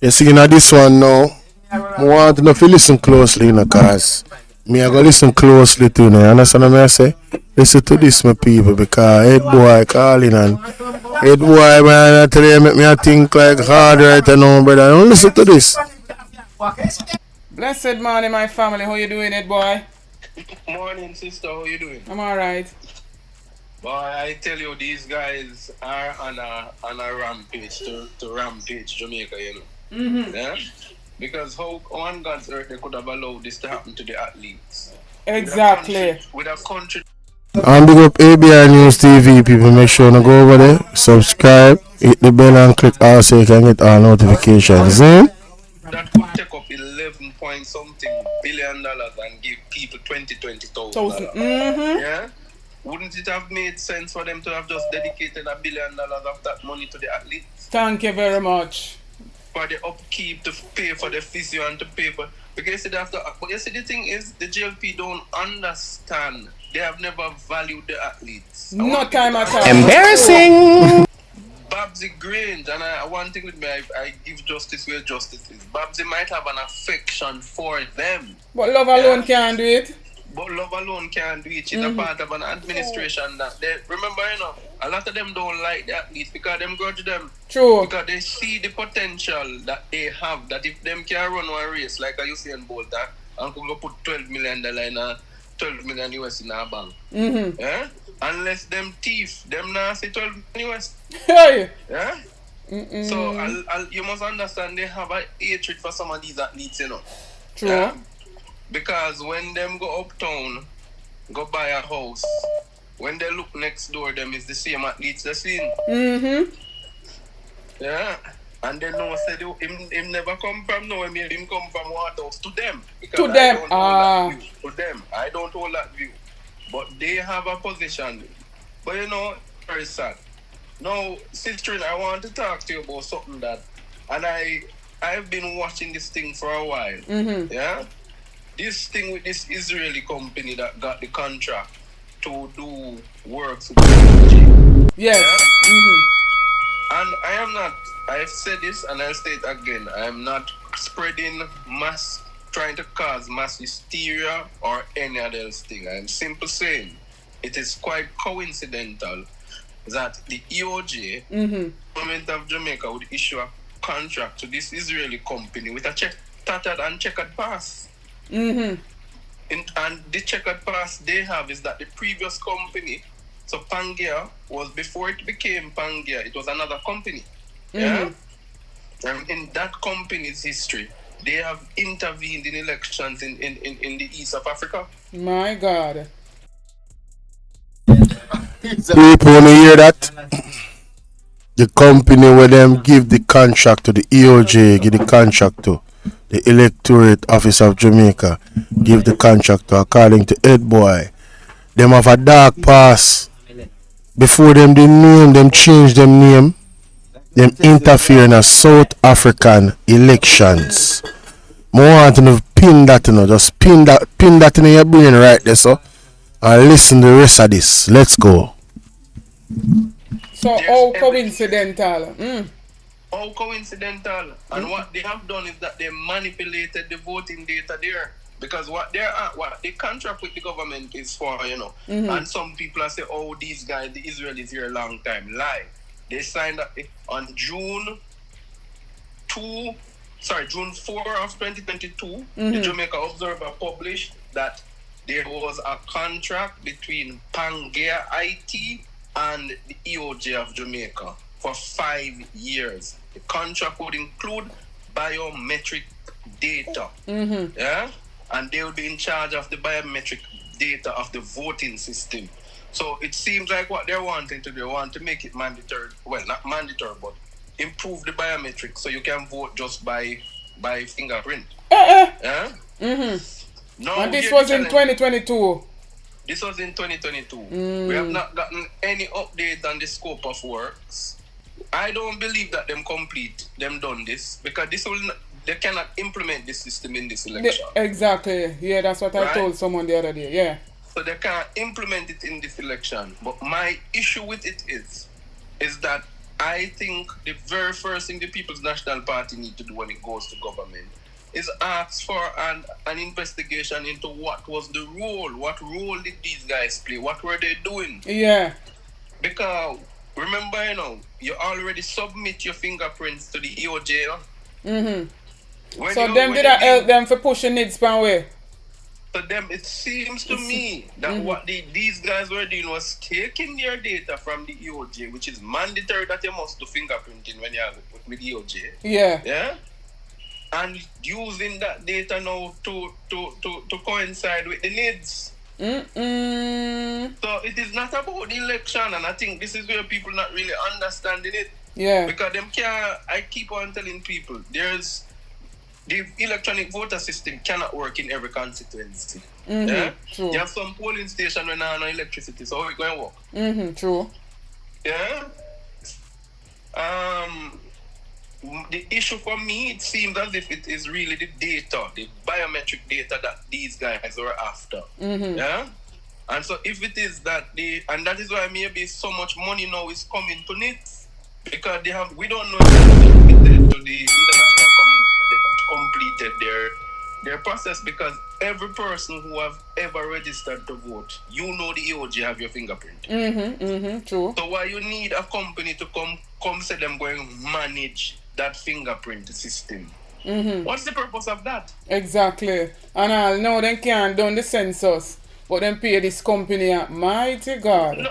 You see, now this one now, I want to know if you listen closely, cause me I go listen closely to you. Understand what I say? Listen to this, my people, because head boy calling and head boy, man, I tell you, make me I think like hard right now, brother. Don't listen to this. Blessed morning, my family. How you doing, Ed boy? Morning, sister. How you doing? I'm alright. Boy, I tell you, these guys are on a rampage to rampage Jamaica, you know. Yeah? Because how on God's earth they could have allowed this to happen to the athletes? Exactly. With a country And big up ABI News TV, people. Make sure to go over there, subscribe, hit the bell, and click all so you can get our notifications. that could take up 11 point something billion and give people 20,000. Yeah? Wouldn't it have made sense for them to have just dedicated $1 billion of that money to the athletes? Thank you very much. For the upkeep, to pay for the physio and to pay for, because but you see the thing is the GLP don't understand. They have never valued the athletes. No time at all. Embarrassing. Babsy Grange, and one thing with me, I give justice where justice is. Babsy might have an affection for them, But love alone can't do it. but love alone can't do it. She's a part of an administration that they remember, a lot of them don't like the athletes because them grudge them. True. Because they see the potential that they have, that if them can run one race like a Usain Bolt and could go put $12 million in a 12 million US in our bank. Yeah? Unless them thief, them not say 12 million US. Hey. Yeah? So you must understand they have a hatred for some of these athletes, True. Yeah? Because when them go uptown, go buy a house, when they look next door, them is the same athletes they seen. Yeah. And they know said him never come from nowhere, him come from Waterhouse to them. To them. To them. I don't hold that view. But they have a position. But very sad. Now, sister, I want to talk to you about something that, and I've been watching this thing for a while. Yeah? This thing with this Israeli company that got the contract to do works with the Yes. Yeah? And I've said this and I'll say it again, I am not trying to cause mass hysteria or any other else thing. I am simply saying it is quite coincidental that the EOJ, government of Jamaica, would issue a contract to this Israeli company with a tattered and checkered past. And the checkered past they have is that the previous company, so Pangea was, before it became Pangea, it was another company. Yeah? And in that company's history, they have intervened in elections in the east of Africa. My God. People want to hear that? The company where them give the contract to the EOJ, give the contract to the Electorate Office of Jamaica, give the contract to, according to Ed Boy, them have a dark past. Before them they name, them change them name, them interfere in a South African elections. I want to pin that, just pin that in your brain right there, so, and listen to the rest of this. Let's go. So how coincidental. How coincidental. And what they have done is that they manipulated the voting data there. Because what the contract with the government is for, and some people are saying, oh, these guys, the Israelis here a long time. Lie. They signed up on June 4 of 2022, the Jamaica Observer published that there was a contract between Pangea IT and the EOJ of Jamaica for 5 years. The contract would include biometric data. Yeah? And they will be in charge of the biometric data of the voting system. So it seems like what they're wanting to do, they want to make it mandatory. Well, not mandatory, but improve the biometrics so you can vote just by fingerprint. Yeah? No, And this was in 2022. This was in 2022. We have not gotten any update on the scope of works. I don't believe that them done this, because they cannot implement this system in this election. Exactly. Yeah, that's what I told someone the other day. Yeah. So they can't implement it in this election. But my issue with it is that I think the very first thing the People's National Party need to do when it goes to government is ask for an investigation into what was the role. What role did these guys play? What were they doing? Yeah. Because remember, you already submit your fingerprints to the EOJ. So them did I help them for pushing it span way? So them, it seems to me that what these guys were doing was taking their data from the EOJ, which is mandatory that you must do fingerprinting when you're with the EOJ. Yeah. Yeah. And using that data now to coincide with the needs. So it is not about the election, and I think this is where people not really understanding it. Yeah. Because I keep on telling people, the electronic voter system cannot work in every constituency. Yeah? True. You have some polling station where there no electricity, so how it going to work? True. Yeah. The issue for me, it seems as if it is really the data, the biometric data that these guys are after. Yeah. And so if it is that and that is why maybe so much money now is coming to it, because we don't know if they have committed to the international community, they have completed their process, because every person who have ever registered to vote, the EOJ have your fingerprint. True. So why you need a company to come say them going to manage that fingerprint system? What's the purpose of that? Exactly. And I know they can't do the census, but then pay this company. Mighty God.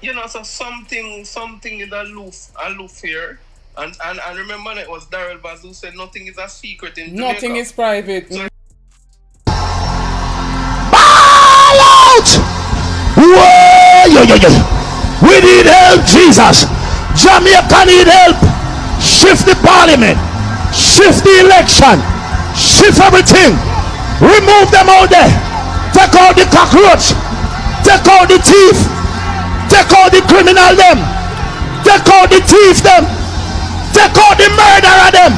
No, so something is aloof here. And remember that it was Daryl Baz who said nothing is a secret in Jamaica. Nothing is private. So Ball out! Whoa! We need help, Jesus. Jamaica need help. Shift the parliament. Shift the election. Shift everything. Remove them out there. Take out the cockroach. Take out the thief. Take out the criminal them. Take out the thief them. Take out the murderer them.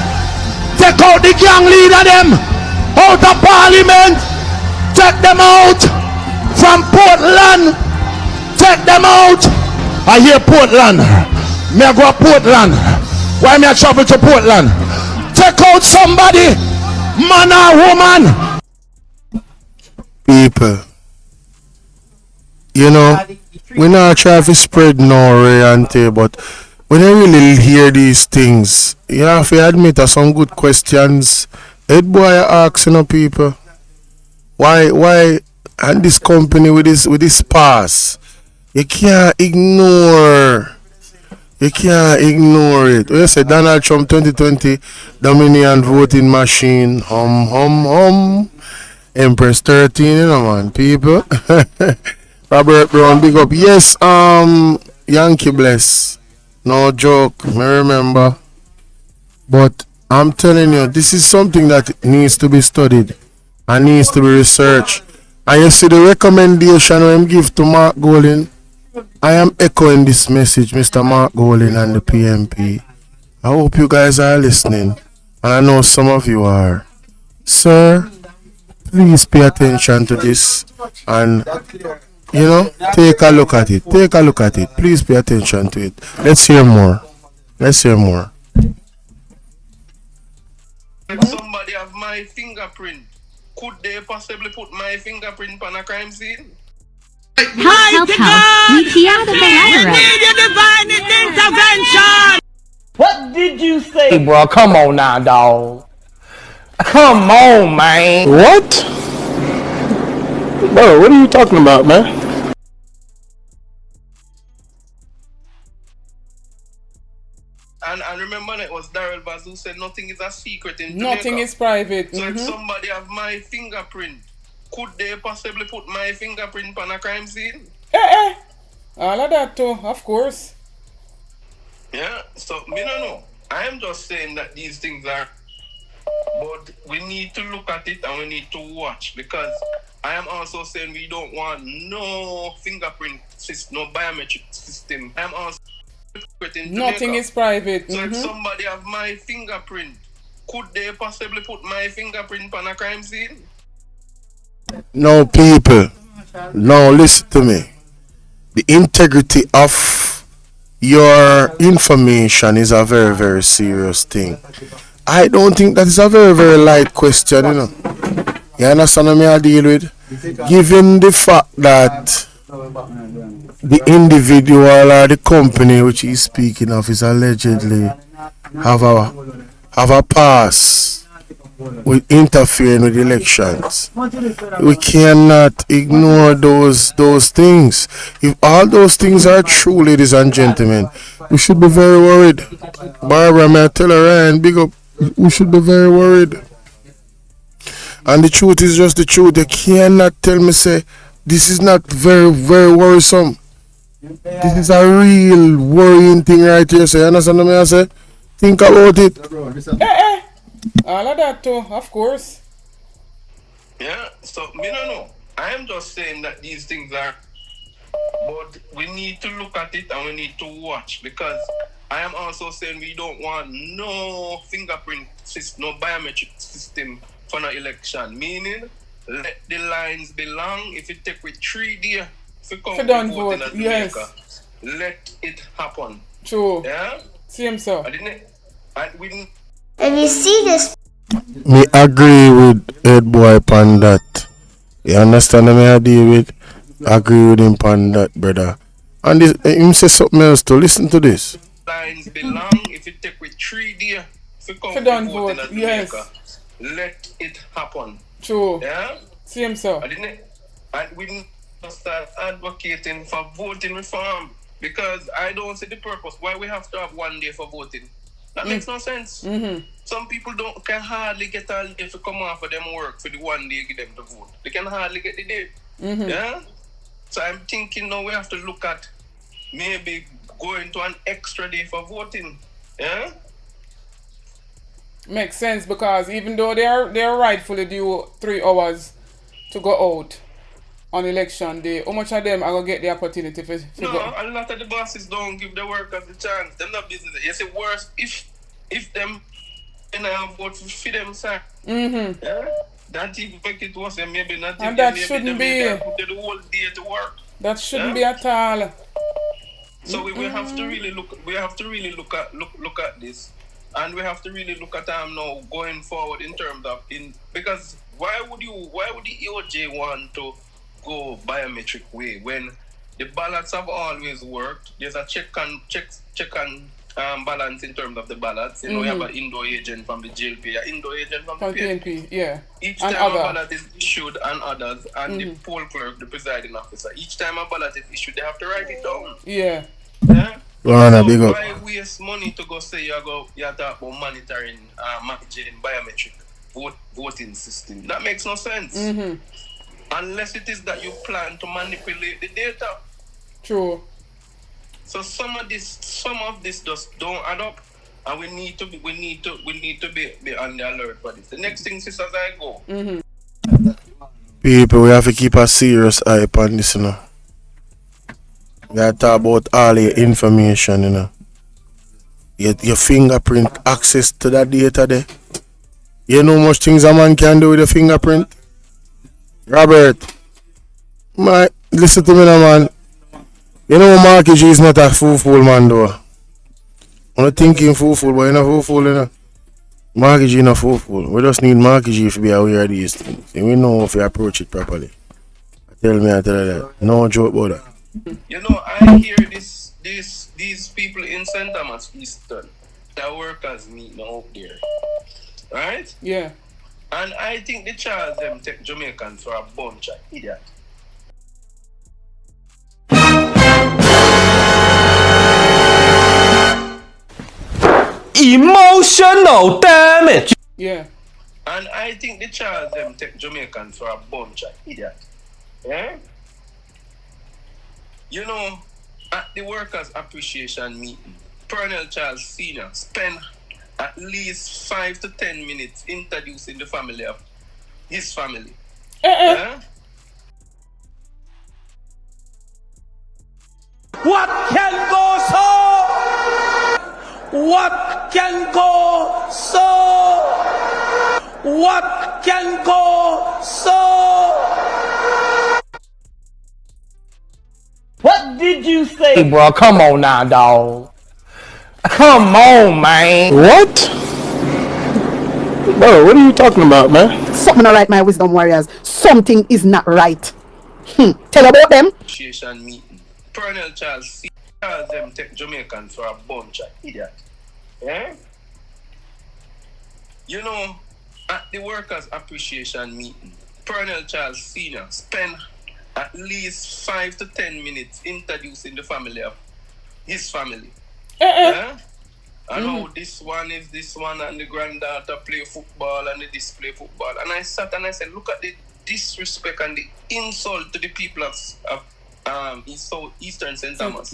Take out the gang leader them. Out of parliament. Take them out from Portland. Take them out. I hear Portland. Me I go to Portland. Why me I travel to Portland? Take out somebody, man or woman. People, we not try to spread no reality, but when you really hear these things, you have to admit to some good questions. Head boy asking people, why and this company with this pass, you can't ignore it. You say Donald Trump 2020 Dominion voting machine, Empress 13, man, people. Robert Brown, big up. Yes, Yankee bless. No joke, me remember. But I'm telling you, this is something that needs to be studied and needs to be researched. And you see the recommendation I give to Mark Golding. I am echoing this message, Mr. Mark Golding and the PMP. I hope you guys are listening, and I know some of you are. Sir, please pay attention to this and, take a look at it. Take a look at it. Please pay attention to it. Let's hear more. If somebody have my fingerprint, could they possibly put my fingerprint on a crime scene? Help, we key out the letter. Need a divine intervention. What did you say? Hey, bro, come on now, dog. Come on, man. What? Bro, what are you talking about, man? And remember that it was Daryl Baz who said nothing is a secret in Jamaica. Nothing is private. So if somebody have my fingerprint, could they possibly put my fingerprint on a crime scene? All of that too, of course. Yeah, so me don't know. I am just saying that these things are, but we need to look at it and we need to watch, because I am also saying we don't want no fingerprint system, no biometric system. I am also nothing is private. So if somebody have my fingerprint, could they possibly put my fingerprint on a crime scene? No, people. No, listen to me. The integrity of your information is a very, very serious thing. I don't think that is a very, very light question, you know. You understand what I deal with? Given the fact that the individual or the company which he's speaking of is allegedly have a past with interfering with elections. We cannot ignore those things. If all those things are true, ladies and gentlemen, we should be very worried. Barbara, may I tell her, Ryan, big up, we should be very worried. And the truth is just the truth. You cannot tell me, say, this is not very, very worrisome. This is a real worrying thing right here. So you understand what I say? Think about it. All of that too, of course. Yeah, so me no know. I am just saying that these things are, but we need to look at it and we need to watch, because I am also saying we don't want no fingerprint system, no biometric system for no election. Meaning, let the lines be long. If it take with 3 days, if you come don't vote vote, in yes. Jamaica, let it happen. True. Yeah? Same so. And we If you see this, Me agree with head boy upon that. You understand me, I deal with? Agree with him upon that, brother. And this, him say something else too. Listen to this. lines be long. If it take with 3 days, if you come don't vote in vote, Jamaica, yes. let it happen. True. Yeah? Same so. And we need to start advocating for voting reform, because I don't see the purpose why we have to have 1 day for voting. That makes no sense. Mm-hmm. Some people can hardly get a day to come off of them work for the 1 day give them to vote. They can hardly get the day. Mm-hmm. Yeah? So I'm thinking now we have to look at maybe going to an extra day for voting. Yeah? Makes sense, because even though they are rightfully due 3 hours to go out on election day, how much of them are gonna get the opportunity for No, go? a lot of the bosses don't give the workers the chance. They're not business. You see, worse if them vote for them, sir. Mm-hmm. Yeah? That even make it worse, and maybe not. And that maybe shouldn't they be. put the whole day to work. That shouldn't Yeah? be at all. So we have to really look. We have to really look at this, and we have to really look at now going forward in terms of because why would the EOJ want to go biometric way when the ballots have always worked? There's a check and balance in terms of the ballots. You know, you have an indoor agent from the JLP, an indoor agent from the PNP. Yeah. Each And time other. a ballot is issued, and others, and the poll clerk, the presiding officer, each time a ballot is issued, they have to write it down. Yeah. Yeah? Lorna, big up. Why waste money to go say you talk about monitoring, managing biometric voting system? That makes no sense. Mm-hmm. Unless it is that you plan to manipulate the data. True. So some of this just don't add up, and we need to be on the alert for this. The next thing is as I go. Mm-hmm. People, we have to keep a serious eye upon this, you know. We gotta talk about all your information, you know. Your fingerprint, access to that data there. You know much things a man can do with a fingerprint? Robert, listen to me now, man. You know Marky G is not a fool man though. I'm not thinking fool, but you're not fool, you know. Marky G not fool. We just need Marky G to be aware of these things. And we know if you approach it properly. I tell you that. No joke about that. You know, I hear these people in St. Thomas Eastern, the workers meeting out there. Right? Yeah. And I think the Charles them take Jamaicans for a bunch of idiots. Emotional damage. Yeah. And I think the Charles them take Jamaicans for a bunch of idiots. Yeah? You know, at the workers' appreciation meeting, Colonel Charles Sr. spent at least 5 to 10 minutes introducing the family of his family. Yeah? What can go so? What can go so? What can go so? What did you you say? Hey, bro, come on now, dog. Come on, man. What? Bro, what are you talking about, man? Something not right, my wisdom warriors. Something is not right. Tell about them. Association meeting. Colonel Charles them take Jamaicans for a bunch of idiots. Yeah? You know, at the workers' appreciation meeting, Colonel Charles Sr. spent at least 5 to 10 minutes introducing the family of his family. Yeah? And how this one is this one, and the granddaughter play football and the this play football. And I sat and I said, look at the disrespect and the insult to the people of Eastern St. Thomas.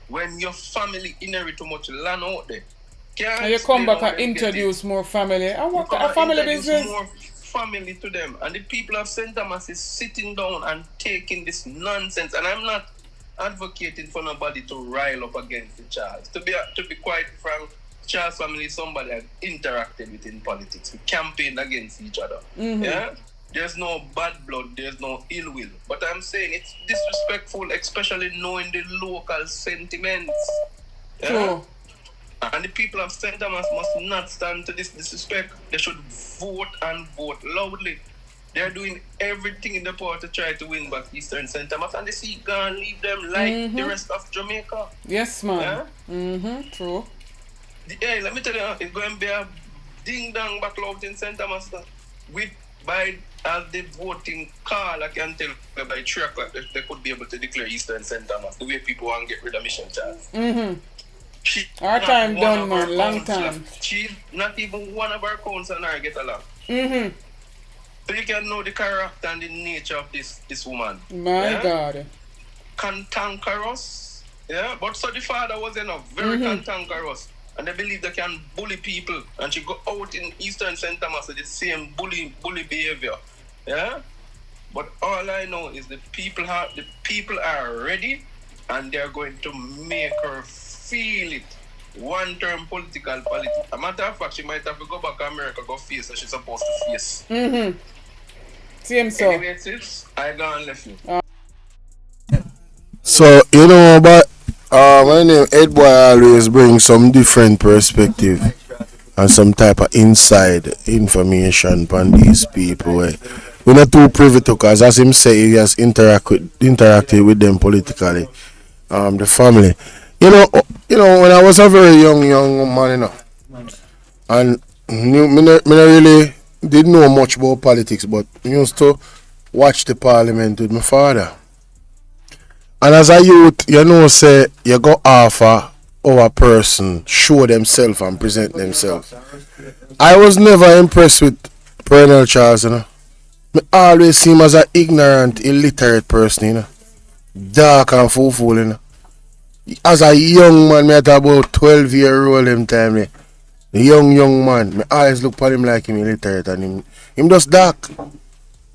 When your family inherit too much land out there. And you come back and introduce more family. I want a family business. More family to them. And the people of St. Thomas is sitting down and taking this nonsense. And I'm not advocating for nobody to rile up against the Charles. To be quite frank, Charles family is somebody I've interacted with in politics. We campaigned against each other. Yeah? There's no bad blood, there's no ill will. But I'm saying it's disrespectful, especially knowing the local sentiments. Yeah? True. And the people of St. Thomas must not stand to this disrespect. They should vote and vote loudly. They're doing everything in the power to try to win back Eastern St. Thomas, and they see gone leave them like the rest of Jamaica. Yes, man. Yeah? True. Hey, let me tell you, it's going to be a ding-dong battle out in St. Thomas. As the voting call, I can tell you by 3 o'clock they could be able to declare Eastern St. Thomas, the way people want to get rid of Mission Charles. Our time done, man. Long time. She's not even one of our council and I get along. So you can know the character and the nature of this woman. My God. Cantankerous. Yeah, but so the father was very cantankerous. And they believe they can bully people. And she go out in Eastern St. Thomas with the same bully behavior. Yeah? But all I know is the people are ready and they're going to make her feel it. One-term political politics. A matter of fact, she might have to go back to America, go face what she's supposed to face. Same so. Anyway, sis, I gone left you. So, you know, but my name Ed Boy always brings some different perspective and some type of inside information on these people. We're not too privy to, because as him say, he has interacted with them politically, the family. You know, when I was a very young man, and me not really didn't know much about politics, but I used to watch the parliament with my father. And as a youth, say you go offer our person, show themselves and present themselves. I was never impressed with Colonel Charles, I always see him as an ignorant, illiterate person, dark and fool, As a young man, me at about 12-year-old him time, a young man, me always look at him like him illiterate and him just dark.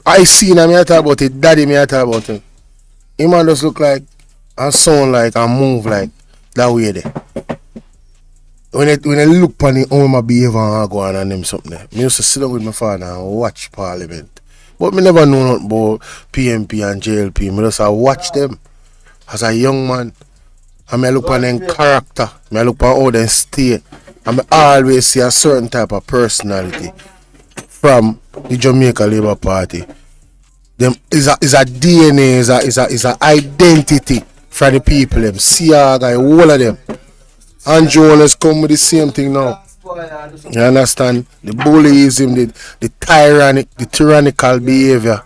I seen him, me at about it, daddy me at about him. Him man just look like and sound like and move like that way there. When I look at him, how my behavior and go on and them something there. Me used to sit down with my father and watch Parliament. But me never know nothing about PMP and JLP. Me just watch them as a young man. And I look at them character. I look at how they stay. And I always see a certain type of personality from the Jamaica Labour Party. Them is a DNA, is a identity for the people. Them guy, all of them. And Holness come with the same thing now. You understand? The bullyism, the tyrannical behavior.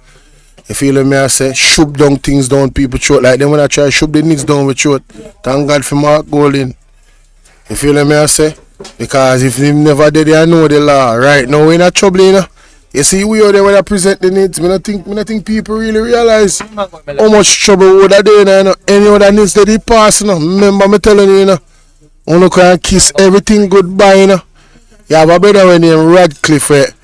You feel me? I say, shove down things down people's throat. Like them when I try to shove the niggas down with throat. Thank God for Mark Golding. You feel me? I say? Because if him never did, I know the law. Right now, we're in a trouble, You see, we are there when I present the needs. I think people really realize how much trouble would I do, Any other needs that they pass, Remember me telling you, you can kiss everything goodbye, You have a brother when named Radcliffe,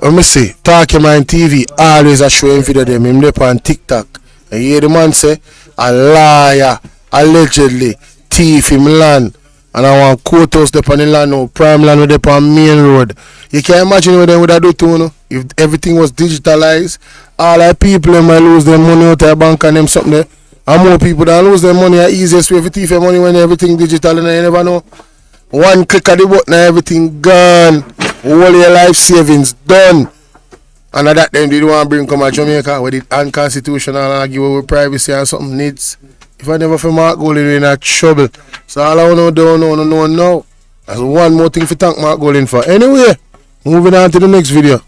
Let me see, Talking on TV, always a show him video them, him up on TikTok. And you hear the man say, a liar, allegedly, thief him land. And I want courthouse up on the land now, prime land with up on main road. You can imagine what they would have do to if everything was digitalized. All our people might lose their money out of their bank and them something there. And more people that lose their money. The easiest way to thief your money when everything digital and you never know. One click of the button and everything gone. All your life savings done. And at that time they don't want to bring come to Jamaica with it unconstitutional and argue with privacy and something needs. If I never for Mark Golden, we're in a trouble. So all I want to do now. That's one more thing for thank Mark Golden for. Anyway, moving on to the next video.